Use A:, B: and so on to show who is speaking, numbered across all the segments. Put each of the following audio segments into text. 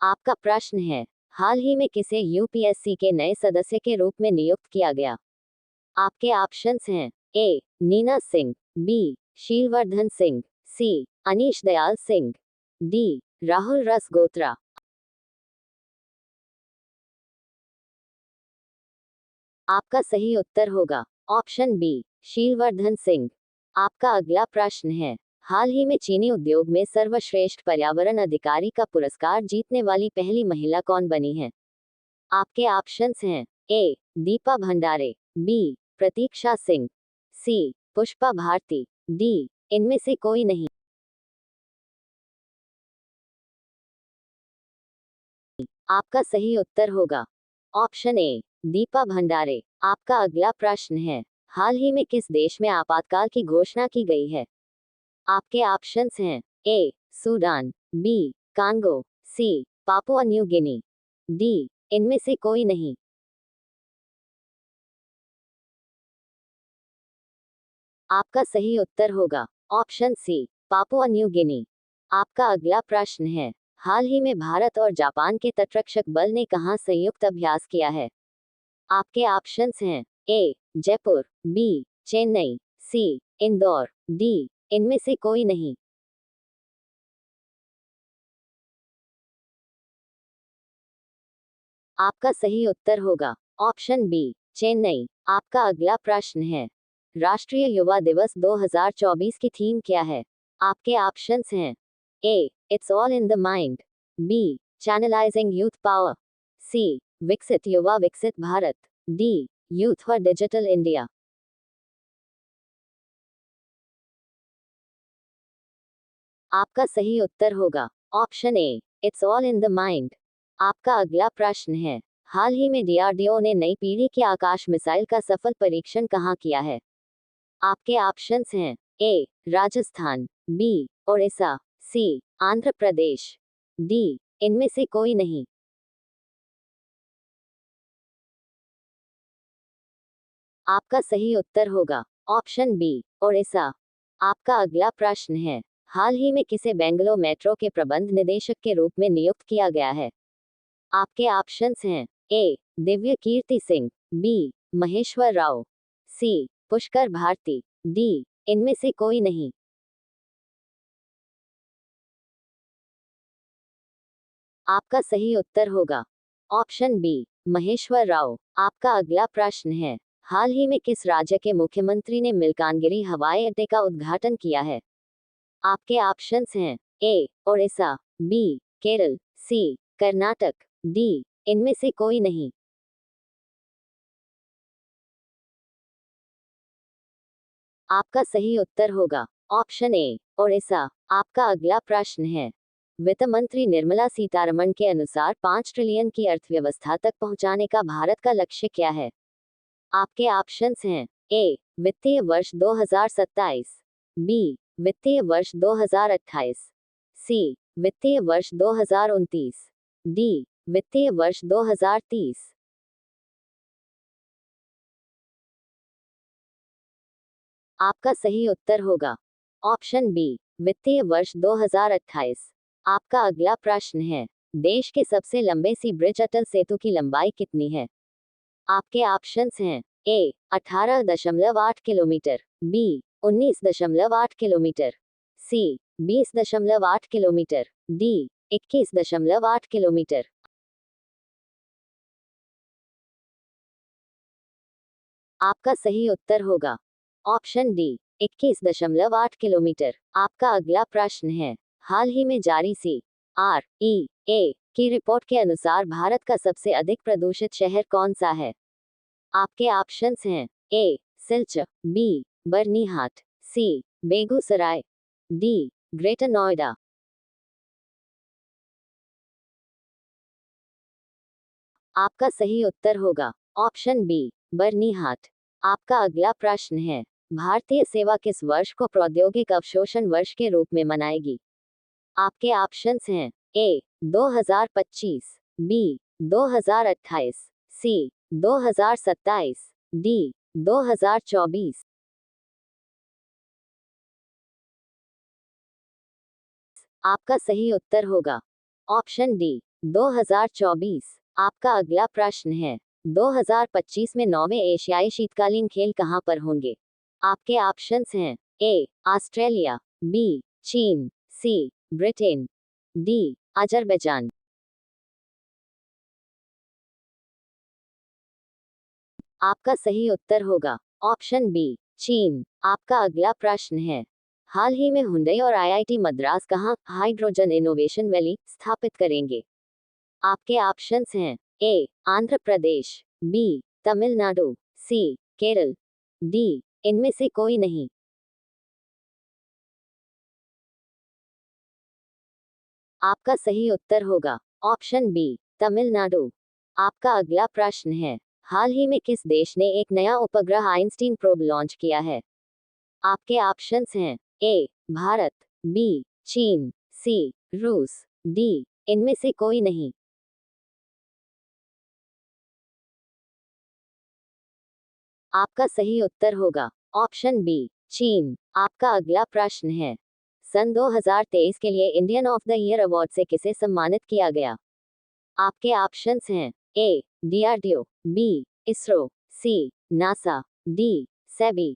A: आपका प्रश्न है, हाल ही में किसे यूपीएससी के नए सदस्य के रूप में नियुक्त किया गया? आपके ऑप्शंस हैं ए. नीना सिंह, बी. शीलवर्धन सिंह, सी. अनीश दयाल सिंह, डी. राहुल रसगोत्रा। आपका सही उत्तर होगा ऑप्शन बी. शीलवर्धन सिंह। आपका अगला प्रश्न है, हाल ही में चीनी उद्योग में सर्वश्रेष्ठ पर्यावरण अधिकारी का पुरस्कार जीतने वाली पहली महिला कौन बनी है? आपके ऑप्शंस हैं ए. दीपा भंडारे, बी. प्रतीक्षा सिंह, सी. पुष्पा भारती, डी. इनमें से कोई नहीं। आपका सही उत्तर होगा ऑप्शन ए. दीपा भंडारे। आपका अगला प्रश्न है, हाल ही में किस देश में आपातकाल की घोषणा की गई है? आपके ऑप्शंस हैं A. Sudan, B. Congo, C. Papua New Guinea, D. इनमें से कोई नहीं। आपका सही उत्तर होगा option C. Papua New Guinea. आपका अगला प्रश्न है, हाल ही में भारत और जापान के तटरक्षक बल ने कहां संयुक्त अभ्यास किया है? आपके ऑप्शंस हैं ए. जयपुर, बी. चेन्नई, सी. इंदौर, डी. इनमें से कोई नहीं। आपका सही उत्तर होगा ऑप्शन बी. चेन्नई। आपका अगला प्रश्न है, राष्ट्रीय युवा दिवस 2024 की थीम क्या है? आपके ऑप्शंस हैं A. It's all in the mind, B. Channelising youth power, C. विकसित युवा विकसित Bharat, D. Youth for digital India. आपका सही उत्तर होगा option A. It's all in the mind. आपका अगला प्रश्न है, हाल ही में डीआरडीओ ने नई पीढ़ी की आकाश मिसाइल का सफल परीक्षण कहाँ किया है? आपके ऑप्शंस हैं ए. राजस्थान, बी. ओडिशा, सी. आंध्र प्रदेश, डी. इनमें से कोई नहीं। आपका सही उत्तर होगा ऑप्शन बी. ओडिशा। आपका अगला प्रश्न है, हाल ही में किसे बेंगलोर मेट्रो के प्रबंध निदेशक के रूप में नियुक्त किया गया है? आपके ऑप्शंस हैं ए. दिव्य कीर्ति सिंह, बी. महेश्वर राव, सी. पुष्कर भारती, डी. इनमें से कोई नहीं। आपका सही उत्तर होगा ऑप्शन बी. महेश्वर राव। आपका अगला प्रश्न है, हाल ही में किस राज्य के मुख्यमंत्री ने मिल्कानगिरी हवाई अड्डे का उद्घाटन किया है? आपके ऑप्शंस हैं ए. ओडिशा, बी. केरल, सी. कर्नाटक, डी. इनमें से कोई नहीं। आपका सही उत्तर होगा ऑप्शन ए. ओडिशा। आपका अगला प्रश्न है, वित्त मंत्री निर्मला सीतारमण के अनुसार 5 ट्रिलियन की अर्थव्यवस्था तक पहुंचाने का भारत का लक्ष्य क्या है? आपके ऑप्शंस हैं ए. वित्तीय वर्ष 2027, बी. वित्तीय वर्ष 2028, सी. वित्तीय वर्ष 2029, डी. वित्तीय वर्ष 2030। आपका सही उत्तर होगा ऑप्शन बी. वित्तीय वर्ष 2028। आपका अगला प्रश्न है, देश के सबसे लंबे सी ब्रिज अटल सेतु की लंबाई कितनी है? आपके ऑप्शंस हैं ए. 18.8 किलोमीटर, बी. 19.8 किलोमीटर, सी. 20.8 किलोमीटर, डी. 21.8 किलोमीटर। आपका सही उत्तर होगा ऑप्शन डी. 21.8 किलोमीटर। आपका अगला प्रश्न है, हाल ही में जारी सी. आर. ई. ए. की रिपोर्ट के अनुसार भारत का सबसे अधिक प्रदूषित शहर कौन सा है? आपके ऑप्शंस हैं ए. सिलचर, बी. बर्निहाट, सी. बेगूसराय, डी. ग्रेटर नोएडा। आपका सही उत्तर होगा ऑप्शन बी. बर्निहाट। आपका अगला प्रश्न है, भारतीय सेवा किस वर्ष को प्रौद्योगिक अवशोषण वर्ष के रूप में मनाएगी? आपके ऑप्शंस हैं ए. 2025, बी. 2028, सी. 2027, डी. 2024। आपका सही उत्तर होगा ऑप्शन डी. 2024। आपका अगला प्रश्न है, 2025 में 9वें एशियाई शीतकालीन खेल कहां पर होंगे? आपके ऑप्शंस हैं, ए ऑस्ट्रेलिया, बी चीन, सी ब्रिटेन, डी अजरबैजान। आपका सही उत्तर होगा ऑप्शन बी चीन। आपका अगला प्रश्न है, हाल ही में हुंडई और आईआईटी मद्रास कहाँ हाइड्रोजन इनोवेशन वैली स्थापित करेंगे? आपके ऑप्शंस हैं, ए आंध्र प्रदेश, बी तमिलनाडु, सी केरल, डी इनमें से कोई नहीं। आपका सही उत्तर होगा ऑप्शन बी तमिलनाडु। आपका अगला प्रश्न है, हाल ही में किस देश ने एक नया उपग्रह आइंस्टीन प्रोब लॉन्च किया है? आपके ऑप्शंस हैं, ए भारत, बी चीन, सी रूस, डी इनमें से कोई नहीं। आपका सही उत्तर होगा ऑप्शन बी चीन। आपका अगला प्रश्न है, सन 2023 के लिए Indian of the year award से किसे सम्मानित किया गया? आपके ऑप्शंस हैं, ए डीआरडीओ, बी इसरो, सी नासा, डी सेबी।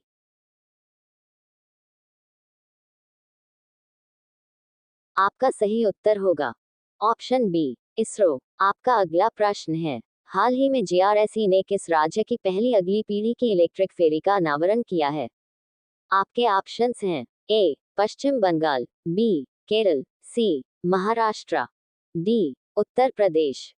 A: आपका सही उत्तर होगा ऑप्शन बी इसरो। आपका अगला प्रश्न है, हाल ही में जेआरएसई ने किस राज्य की पहली अगली पीढ़ी की इलेक्ट्रिक फेरी का अनावरण किया है? आपके ऑप्शंस हैं, ए पश्चिम बंगाल, बी केरल, सी महाराष्ट्र, डी उत्तर प्रदेश।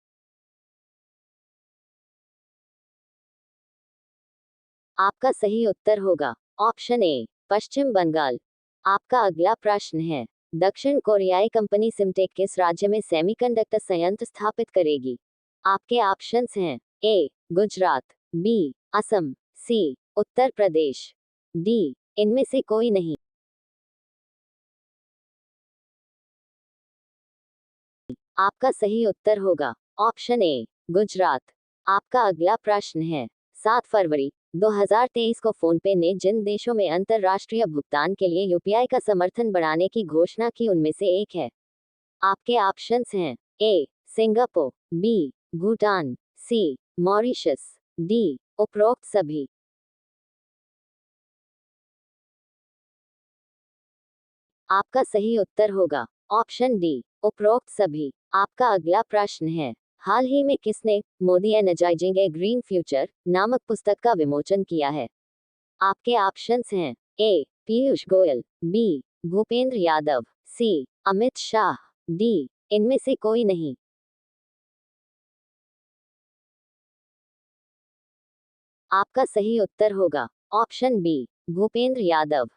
A: आपका सही उत्तर होगा ऑप्शन ए पश्चिम बंगाल। आपका अगला प्रश्न है, दक्षिण कोरियाई कंपनी सिमटेक किस राज्य में सेमीकंडक्टर संयंत्र स्थापित करेगी? आपके ऑप्शंस हैं, ए गुजरात, बी असम, सी उत्तर प्रदेश, डी इनमें से कोई नहीं। आपका सही उत्तर होगा ऑप्शन ए गुजरात। आपका अगला प्रश्न है, 7 फरवरी 2023 को फोनपे ने जिन देशों में अंतर्राष्ट्रीय भुगतान के लिए यूपीआई का समर्थन बढ़ाने की घोषणा की उनमें से एक है। आपके ऑप्शंस हैं, ए सिंगापुर, बी भूटान, सी मॉरिशस, डी उपरोक्त सभी। आपका सही उत्तर होगा ऑप्शन डी उपरोक्त सभी। आपका अगला प्रश्न है, हाल ही में किसने मोदी एनर्जाइजिंग ए ग्रीन फ्यूचर नामक पुस्तक का विमोचन किया है? आपके ऑप्शंस हैं, ए पीयूष गोयल, बी भूपेंद्र यादव, सी अमित शाह, डी इनमें से कोई नहीं। आपका सही उत्तर होगा ऑप्शन बी भूपेंद्र यादव।